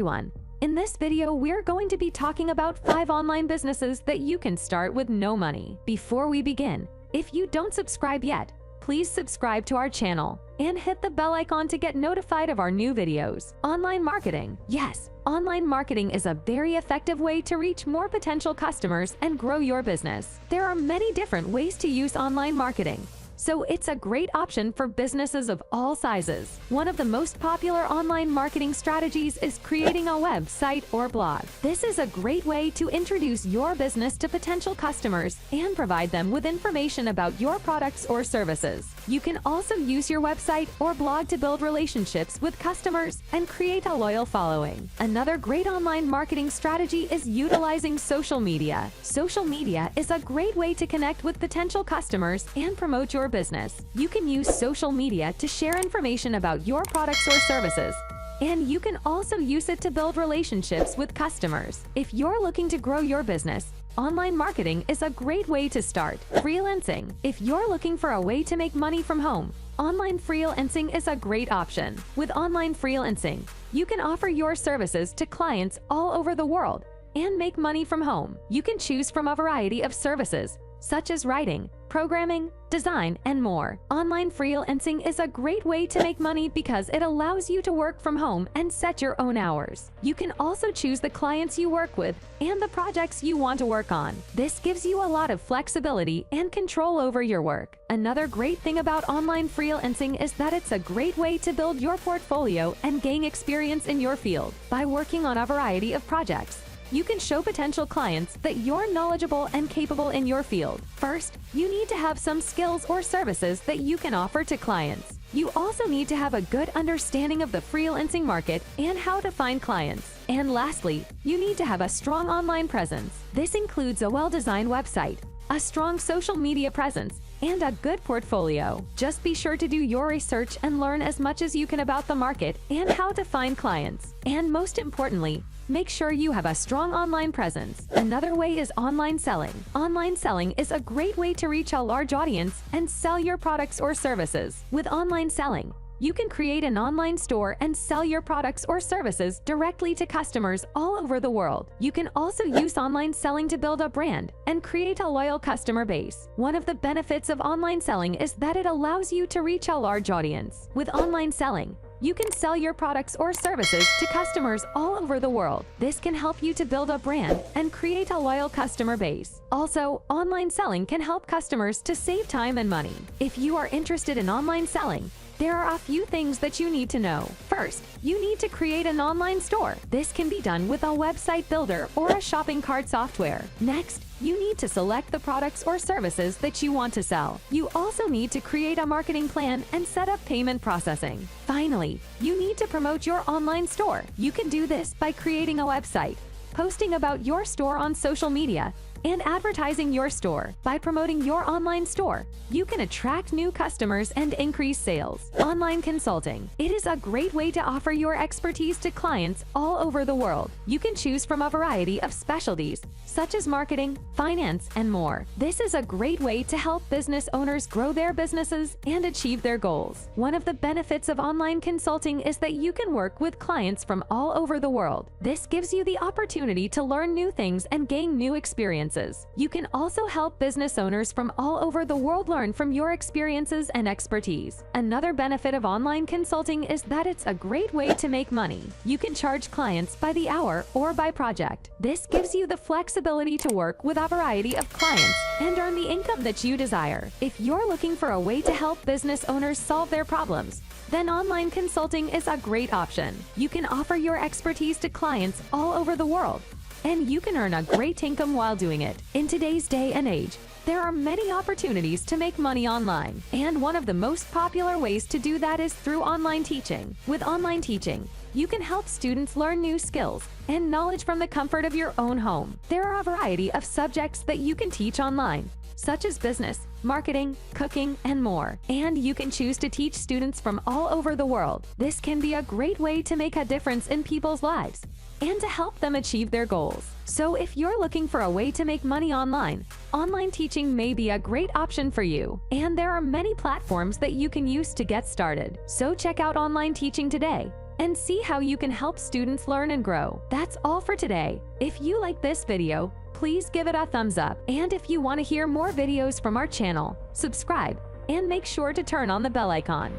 everyone! In this video, we're going to be talking about 5 online businesses that you can start with no money. Before we begin, if you don't subscribe yet, please subscribe to our channel and hit the bell icon to get notified of our new videos. Online marketing. Yes, online marketing is a very effective way to reach more potential customers and grow your business. There are many different ways to use online marketing, so it's a great option for businesses of all sizes. One of the most popular online marketing strategies is creating a website or blog. This is a great way to introduce your business to potential customers and provide them with information about your products or services. You can also use your website or blog to build relationships with customers and create a loyal following. Another great online marketing strategy is utilizing social media. Social media is a great way to connect with potential customers and promote your business. You can use social media to share information about your products or services, and you can also use it to build relationships with customers. If you're looking to grow your business, online marketing is a great way to start. Freelancing. If you're looking for a way to make money from home, online freelancing is a great option. With online freelancing, you can offer your services to clients all over the world and make money from home. You can choose from a variety of services, such as writing, programming, design, and more. Online freelancing is a great way to make money because it allows you to work from home and set your own hours. You can also choose the clients you work with and the projects you want to work on. This gives you a lot of flexibility and control over your work. Another great thing about online freelancing is that it's a great way to build your portfolio and gain experience in your field. By working on a variety of projects, you can show potential clients that you're knowledgeable and capable in your field. First, you need to have some skills or services that you can offer to clients. You also need to have a good understanding of the freelancing market and how to find clients. And lastly, you need to have a strong online presence. This includes a well-designed website, a strong social media presence, and a good portfolio. Just be sure to do your research and learn as much as you can about the market and how to find clients. And most importantly, make sure you have a strong online presence. Another way is online selling. Online selling is a great way to reach a large audience and sell your products or services. With online selling, you can create an online store and sell your products or services directly to customers all over the world. You can also use online selling to build a brand and create a loyal customer base. One of the benefits of online selling is that it allows you to reach a large audience. With online selling, you can sell your products or services to customers all over the world. This can help you to build a brand and create a loyal customer base. Also, online selling can help customers to save time and money. If you are interested in online selling, there are a few things that you need to know. First, you need to create an online store. This can be done with a website builder or a shopping cart software. Next, you need to select the products or services that you want to sell. You also need to create a marketing plan and set up payment processing. Finally, you need to promote your online store. You can do this by creating a website, posting about your store on social media, and advertising your store. By promoting your online store, you can attract new customers and increase sales. Online consulting. It is a great way to offer your expertise to clients all over the world. You can choose from a variety of specialties, such as marketing, finance, and more. This is a great way to help business owners grow their businesses and achieve their goals. One of the benefits of online consulting is that you can work with clients from all over the world. This gives you the opportunity to learn new things and gain new experiences. You can also help business owners from all over the world learn from your experiences and expertise. Another benefit of online consulting is that it's a great way to make money. You can charge clients by the hour or by project. This gives you the flexibility to work with a variety of clients and earn the income that you desire. If you're looking for a way to help business owners solve their problems, then online consulting is a great option. You can offer your expertise to clients all over the world, and you can earn a great income while doing it. In today's day and age, there are many opportunities to make money online, and one of the most popular ways to do that is through online teaching. With online teaching, you can help students learn new skills and knowledge from the comfort of your own home. There are a variety of subjects that you can teach online, such as business, marketing, cooking, and more. And you can choose to teach students from all over the world. This can be a great way to make a difference in people's lives and to help them achieve their goals. So if you're looking for a way to make money online, online teaching may be a great option for you. And there are many platforms that you can use to get started. So check out online teaching today and see how you can help students learn and grow. That's all for today. If you like this video, please give it a thumbs up. And if you want to hear more videos from our channel, subscribe and make sure to turn on the bell icon.